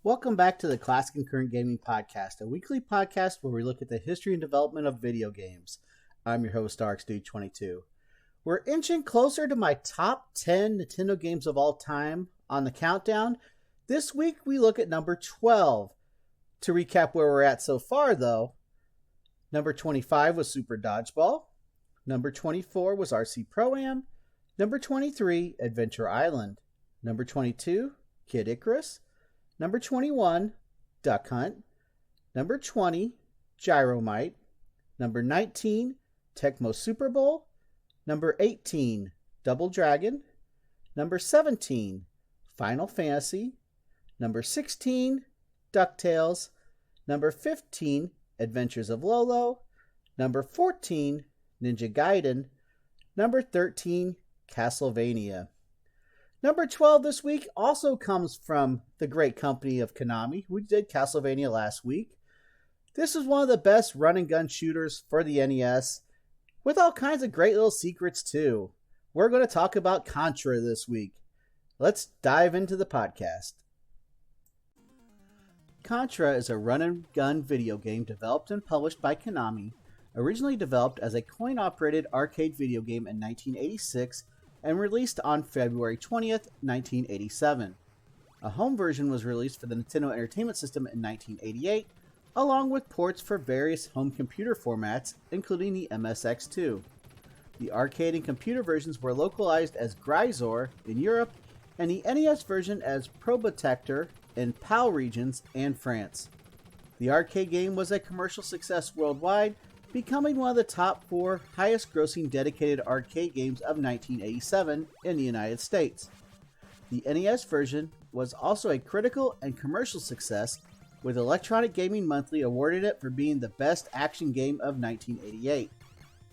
Welcome back to the Classic and Current Gaming Podcast, a weekly podcast where we look at the history and development of video games. I'm your host, RxDude22. We're inching closer to my top 10 Nintendo games of all time on the countdown. This week we look at number 12. To recap where we're at so far, though, number 25 was Super Dodgeball. Number 24 was RC Pro-Am. Number 23, Adventure Island. Number 22, Kid Icarus. Number 21, Duck Hunt. Number 20, Gyromite. Number 19, Tecmo Super Bowl. Number 18, Double Dragon. Number 17, Final Fantasy. Number 16, DuckTales. Number 15, Adventures of Lolo. Number 14, Ninja Gaiden. Number 13, Castlevania. Number 12 this week also comes from the great company of Konami, who did Castlevania last week. This is one of the best run-and-gun shooters for the NES, with all kinds of great little secrets too. We're going to talk about Contra this week. Let's dive into the podcast. Contra is a run-and-gun video game developed and published by Konami, originally developed as a coin-operated arcade video game in 1986 and released on February 20th, 1987. A home version was released for the Nintendo Entertainment System in 1988, along with ports for various home computer formats, including the MSX2. The arcade and computer versions were localized as Gryzor in Europe, and the NES version as Probotector in PAL regions and France. The arcade game was a commercial success worldwide, becoming one of the top 4 highest-grossing dedicated arcade games of 1987 in the United States. The NES version was also a critical and commercial success, with Electronic Gaming Monthly awarding it for being the best action game of 1988.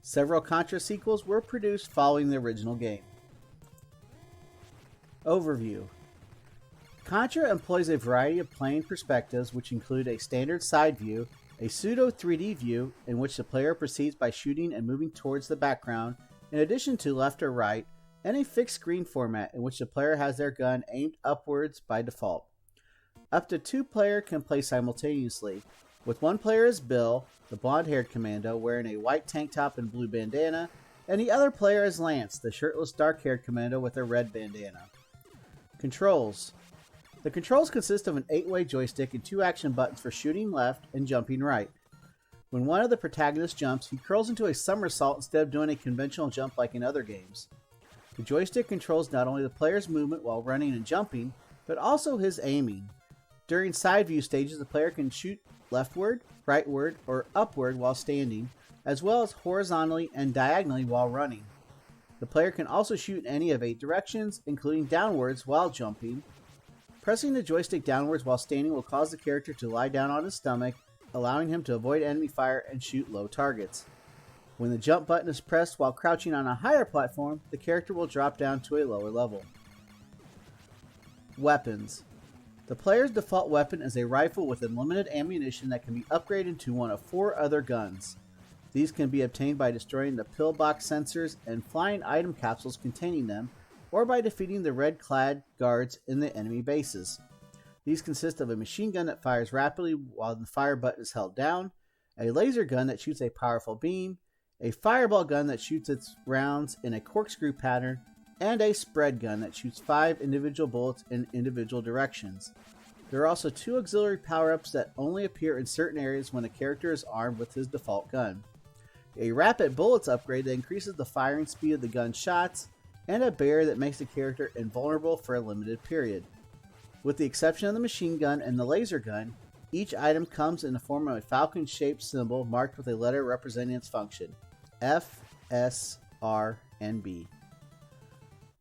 Several Contra sequels were produced following the original game. Overview. Contra employs a variety of playing perspectives, which include a standard side view, a pseudo 3D view in which the player proceeds by shooting and moving towards the background, in addition to left or right, and a fixed screen format in which the player has their gun aimed upwards by default. Up to 2 players can play simultaneously, with one player as Bill, the blonde-haired commando wearing a white tank top and blue bandana, and the other player as Lance, the shirtless dark-haired commando with a red bandana. Controls. The controls consist of an 8-way joystick and 2 action buttons for shooting left and jumping right. When one of the protagonists jumps, he curls into a somersault instead of doing a conventional jump like in other games. The joystick controls not only the player's movement while running and jumping, but also his aiming. During side view stages, the player can shoot leftward, rightward, or upward while standing, as well as horizontally and diagonally while running. The player can also shoot in any of 8 directions, including downwards while jumping. Pressing the joystick downwards while standing will cause the character to lie down on his stomach, allowing him to avoid enemy fire and shoot low targets. When the jump button is pressed while crouching on a higher platform, the character will drop down to a lower level. Weapons. The player's default weapon is a rifle with unlimited ammunition that can be upgraded to one of 4 other guns. These can be obtained by destroying the pillbox sensors and flying item capsules containing them, or by defeating the red-clad guards in the enemy bases. These consist of a machine gun that fires rapidly while the fire button is held down, a laser gun that shoots a powerful beam, a fireball gun that shoots its rounds in a corkscrew pattern, and a spread gun that shoots 5 individual bullets in individual directions. There are also 2 auxiliary power-ups that only appear in certain areas when a character is armed with his default gun. A rapid bullets upgrade that increases the firing speed of the gun's shots, and a barrier that makes the character invulnerable for a limited period. With the exception of the machine gun and the laser gun, each item comes in the form of a falcon-shaped symbol marked with a letter representing its function: F, S, R, and B.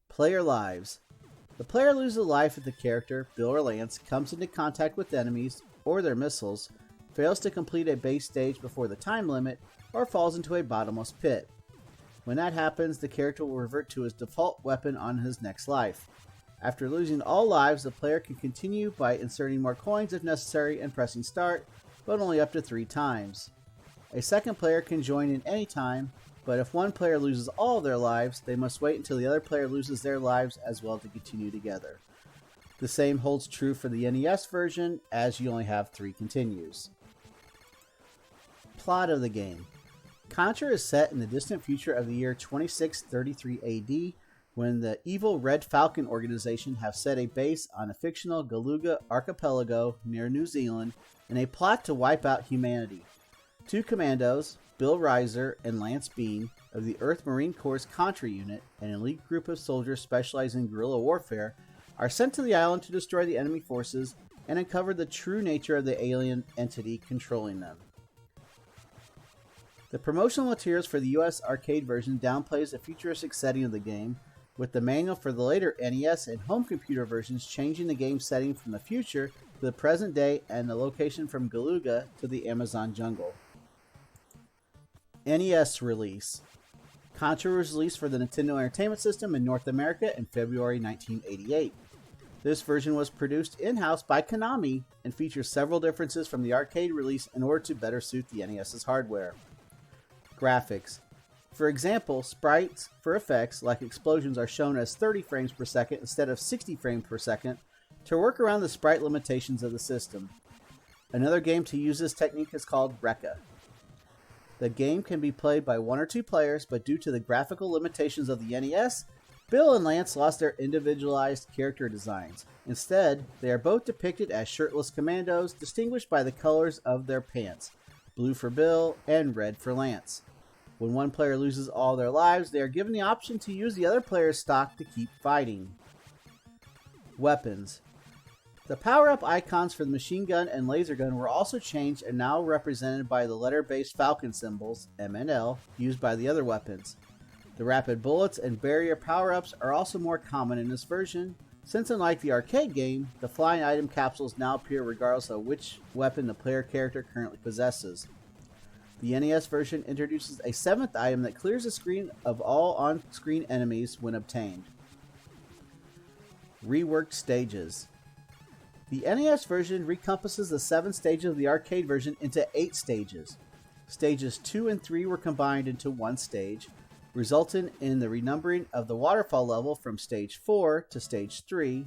Player lives. The player loses a life if the character, Bill or Lance, comes into contact with enemies or their missiles, fails to complete a base stage before the time limit, or falls into a bottomless pit. When that happens, the character will revert to his default weapon on his next life. After losing all lives, the player can continue by inserting more coins if necessary and pressing start, but only up to 3 times. A second player can join in any time, but if one player loses all of their lives, they must wait until the other player loses their lives as well to continue together. The same holds true for the NES version, as you only have 3 continues. Plot of the game. Contra is set in the distant future of the year 2633 AD, when the evil Red Falcon organization have set a base on a fictional Galuga archipelago near New Zealand in a plot to wipe out humanity. 2 commandos, Bill Reiser and Lance Bean, of the Earth Marine Corps' Contra unit, an elite group of soldiers specializing in guerrilla warfare, are sent to the island to destroy the enemy forces and uncover the true nature of the alien entity controlling them. The promotional materials for the US arcade version downplays the futuristic setting of the game, with the manual for the later NES and home computer versions changing the game setting from the future to the present day and the location from Galuga to the Amazon jungle. NES release. Contra was released for the Nintendo Entertainment System in North America in February 1988. This version was produced in-house by Konami and features several differences from the arcade release in order to better suit the NES's hardware. Graphics. For example, sprites for effects like explosions are shown as 30 frames per second instead of 60 frames per second to work around the sprite limitations of the system. Another game to use this technique is called Rekka. The game can be played by 1 or 2 players, but due to the graphical limitations of the NES, Bill and Lance lost their individualized character designs. Instead, they are both depicted as shirtless commandos, distinguished by the colors of their pants, blue for Bill and red for Lance. When one player loses all their lives, they are given the option to use the other player's stock to keep fighting. Weapons. The power-up icons for the machine gun and laser gun were also changed and now represented by the letter-based Falcon symbols, MNL, used by the other weapons. The rapid bullets and barrier power-ups are also more common in this version, since unlike the arcade game, the flying item capsules now appear regardless of which weapon the player character currently possesses. The NES version introduces a 7th item that clears the screen of all on-screen enemies when obtained. Reworked stages. The NES version recompasses the 7 stages of the arcade version into 8 stages. Stages 2 and 3 were combined into one stage, resulting in the renumbering of the waterfall level from stage 4 to stage 3,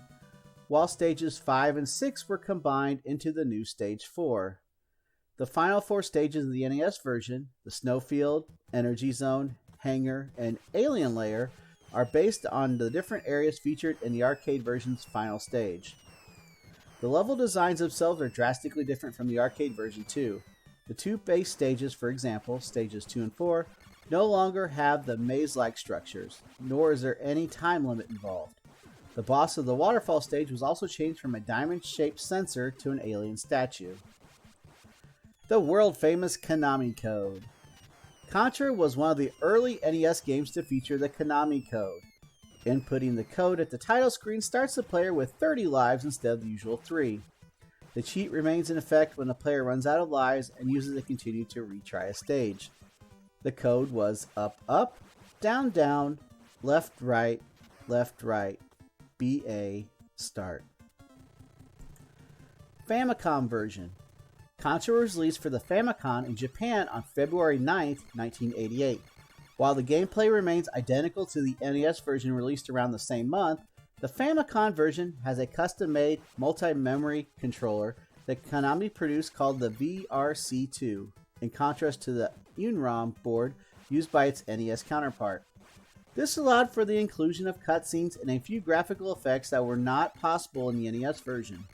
while stages 5 and 6 were combined into the new stage 4. The final 4 stages of the NES version, the Snowfield, Energy Zone, Hangar, and Alien Layer, are based on the different areas featured in the arcade version's final stage. The level designs themselves are drastically different from the arcade version too. The 2 base stages, for example, stages 2 and 4, no longer have the maze-like structures, nor is there any time limit involved. The boss of the waterfall stage was also changed from a diamond-shaped sensor to an alien statue. The world-famous Konami code. Contra was one of the early NES games to feature the Konami code. Inputting the code at the title screen starts the player with 30 lives instead of the usual 3. The cheat remains in effect when the player runs out of lives and uses it to continue to retry a stage. The code was up, up, down, down, left, right, BA, start. Famicom version. Contra was released for the Famicom in Japan on February 9, 1988. While the gameplay remains identical to the NES version released around the same month, the Famicom version has a custom-made multi-memory controller that Konami produced called the VRC2, in contrast to the Unrom board used by its NES counterpart. This allowed for the inclusion of cutscenes and a few graphical effects that were not possible in the NES version.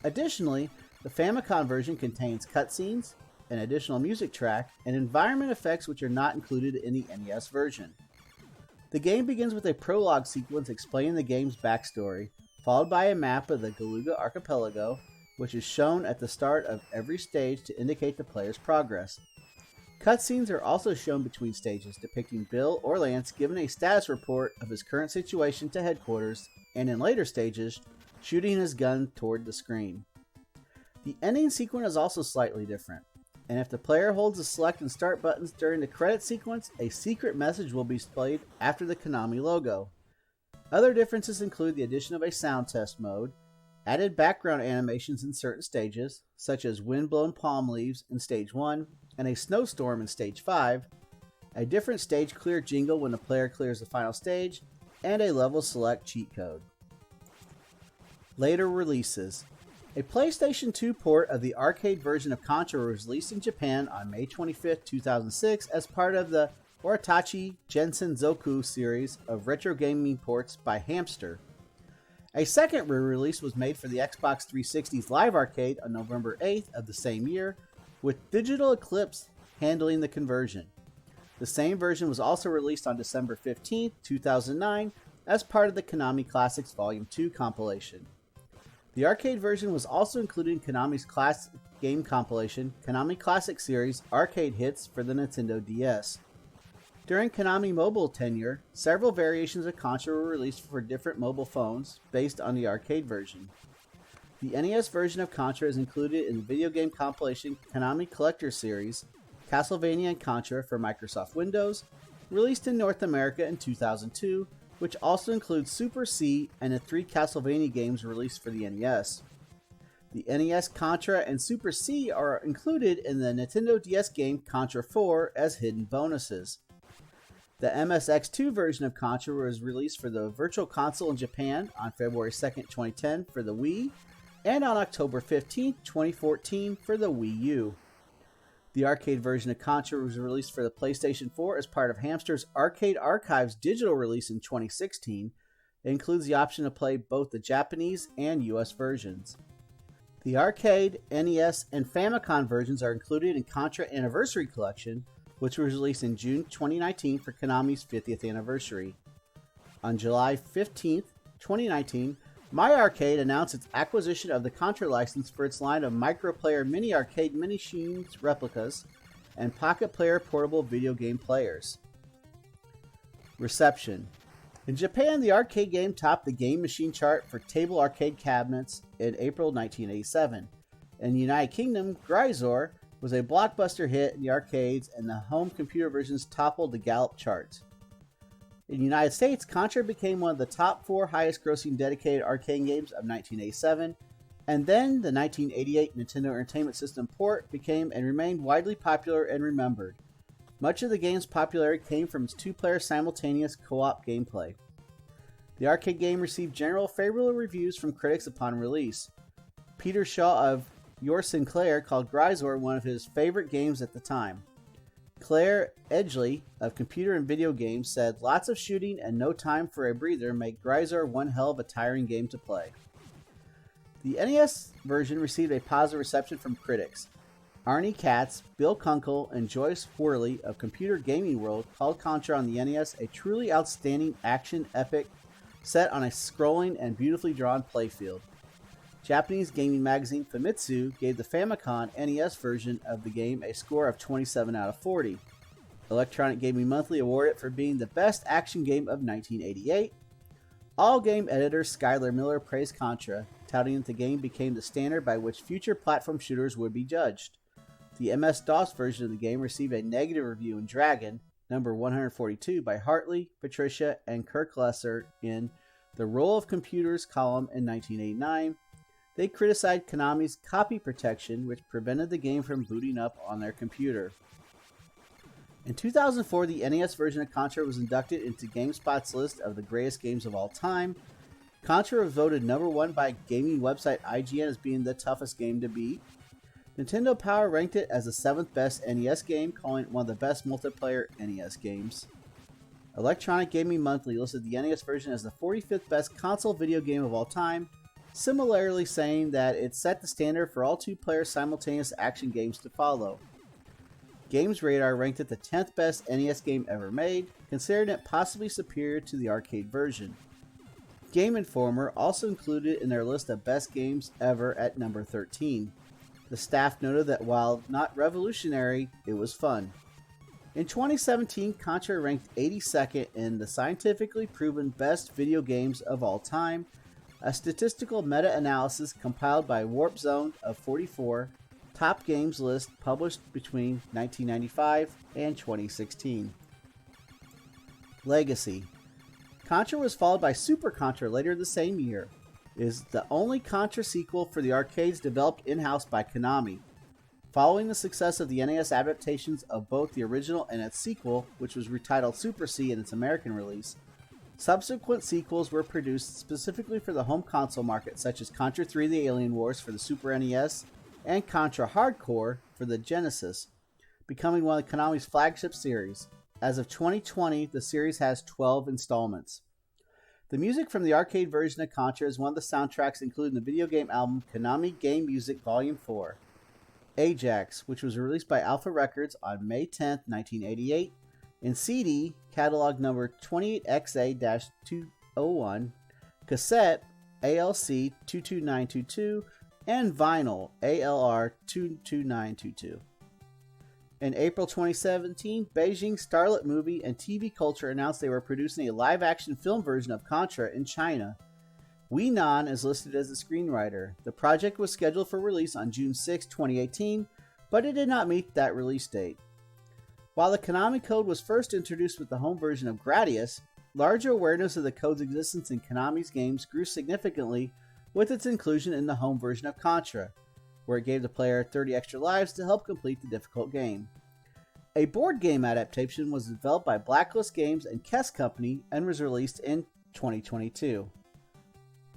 Additionally, the Famicom version contains cutscenes, an additional music track, and environment effects which are not included in the NES version. The game begins with a prologue sequence explaining the game's backstory, followed by a map of the Galuga archipelago, which is shown at the start of every stage to indicate the player's progress. Cutscenes are also shown between stages, depicting Bill or Lance giving a status report of his current situation to headquarters, and in later stages, shooting his gun toward the screen. The ending sequence is also slightly different, and if the player holds the select and start buttons during the credit sequence, a secret message will be displayed after the Konami logo. Other differences include the addition of a sound test mode, added background animations in certain stages, such as wind-blown palm leaves in Stage 1 and a snowstorm in Stage 5, a different stage clear jingle when the player clears the final stage, and a level select cheat code. Later releases. A PlayStation 2 port of the arcade version of Contra was released in Japan on May 25, 2006 as part of the Oritachi Gensen Zoku series of retro gaming ports by Hamster. A second re-release was made for the Xbox 360's Live Arcade on November 8th of the same year, with Digital Eclipse handling the conversion. The same version was also released on December 15, 2009 as part of the Konami Classics Volume 2 compilation. The arcade version was also included in Konami's classic game compilation, Konami Classic Series Arcade Hits for the Nintendo DS. During Konami Mobile tenure, several variations of Contra were released for different mobile phones based on the arcade version. The NES version of Contra is included in the video game compilation Konami Collector Series, Castlevania and Contra for Microsoft Windows, released in North America in 2002, which also includes Super C and the 3 Castlevania games released for the NES. The NES Contra and Super C are included in the Nintendo DS game Contra 4 as hidden bonuses. The MSX2 version of Contra was released for the Virtual Console in Japan on February 2, 2010 for the Wii, and on October 15, 2014 for the Wii U. The arcade version of Contra was released for the PlayStation 4 as part of Hamster's Arcade Archives digital release in 2016. It includes the option to play both the Japanese and US versions. The arcade, NES, and Famicom versions are included in Contra Anniversary Collection, which was released in June 2019 for Konami's 50th anniversary. On July 15, 2019, MyArcade announced its acquisition of the Contra license for its line of microplayer mini arcade machines replicas and pocket player portable video game players. Reception. In Japan, the arcade game topped the Game Machine chart for table arcade cabinets in April 1987. In the United Kingdom, Gryzor was a blockbuster hit in the arcades, and the home computer versions toppled the Gallup chart. In the United States, Contra became one of the top 4 highest-grossing dedicated arcade games of 1987, and then the 1988 Nintendo Entertainment System port became and remained widely popular and remembered. Much of the game's popularity came from its 2-player simultaneous co-op gameplay. The arcade game received general favorable reviews from critics upon release. Peter Shaw of Your Sinclair called Gryzor one of his favorite games at the time. Claire Edgley of Computer and Video Games said, "Lots of shooting and no time for a breather make Gryzor one hell of a tiring game to play." The NES version received a positive reception from critics. Arnie Katz, Bill Kunkel, and Joyce Worley of Computer Gaming World called Contra on the NES a truly outstanding action epic set on a scrolling and beautifully drawn playfield. Japanese gaming magazine Famitsu gave the Famicom NES version of the game a score of 27 out of 40. Electronic Gaming Monthly awarded it for being the best action game of 1988. All game editor Skylar Miller praised Contra, touting that the game became the standard by which future platform shooters would be judged. The MS-DOS version of the game received a negative review in Dragon, number 142, by Hartley, Patricia, and Kirk Lesser in The Role of Computers column in 1989. They criticized Konami's copy protection, which prevented the game from booting up on their computer. In 2004, the NES version of Contra was inducted into GameSpot's list of the greatest games of all time. Contra was voted number 1 by gaming website IGN as being the toughest game to beat. Nintendo Power ranked it as the 7th best NES game, calling it one of the best multiplayer NES games. Electronic Gaming Monthly listed the NES version as the 45th best console video game of all time, similarly saying that it set the standard for all 2-player simultaneous action games to follow. Games Radar ranked it the 10th best NES game ever made, considering it possibly superior to the arcade version. Game Informer also included it in their list of best games ever at number 13. The staff noted that while not revolutionary, it was fun. In 2017, Contra ranked 82nd in the scientifically proven best video games of all time, a statistical meta-analysis compiled by Warp Zone of 44 top games list published between 1995 and 2016. Legacy. Contra was followed by Super Contra later the same year. It is the only Contra sequel for the arcades developed in-house by Konami. Following the success of the NES adaptations of both the original and its sequel, which was retitled Super C in its American release, Subsequent sequels were produced specifically for the home console market, such as Contra 3 The Alien Wars for the Super NES and Contra Hardcore for the Genesis, becoming one of Konami's flagship series. As of 2020, the series has 12 installments. The music from the arcade version of Contra is one of the soundtracks included in the video game album Konami Game Music Volume 4. Ajax, which was released by Alpha Records on May 10, 1988, in CD, catalog number 28XA-201, cassette, ALC 22922, and vinyl, ALR 22922. In April 2017, Beijing Starlit Movie and TV Culture announced they were producing a live-action film version of Contra in China. Wei Nan is listed as the screenwriter. The project was scheduled for release on June 6, 2018, but it did not meet that release date. While the Konami code was first introduced with the home version of Gradius, larger awareness of the code's existence in Konami's games grew significantly with its inclusion in the home version of Contra, where it gave the player 30 extra lives to help complete the difficult game. A board game adaptation was developed by Blacklist Games and Kess Company and was released in 2022.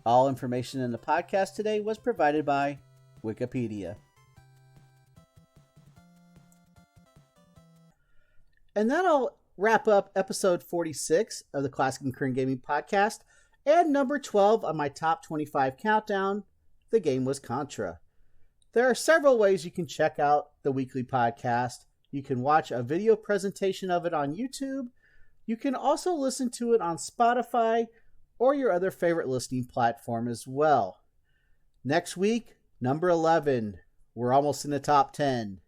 All information in the podcast today was provided by Wikipedia. And that'll wrap up episode 46 of the Classic and Current Gaming Podcast, and number 12 on my top 25 countdown. The game was Contra. There are several ways you can check out the weekly podcast. You can watch a video presentation of it on YouTube. You can also listen to it on Spotify or your other favorite listening platform as well. Next week, number 11. We're almost in the top 10.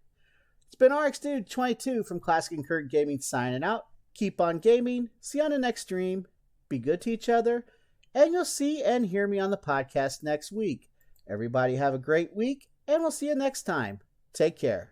It's been RxDude22 from Classic and Current Gaming signing out. Keep on gaming. See you on the next stream. Be good to each other. And you'll see and hear me on the podcast next week. Everybody have a great week, and we'll see you next time. Take care.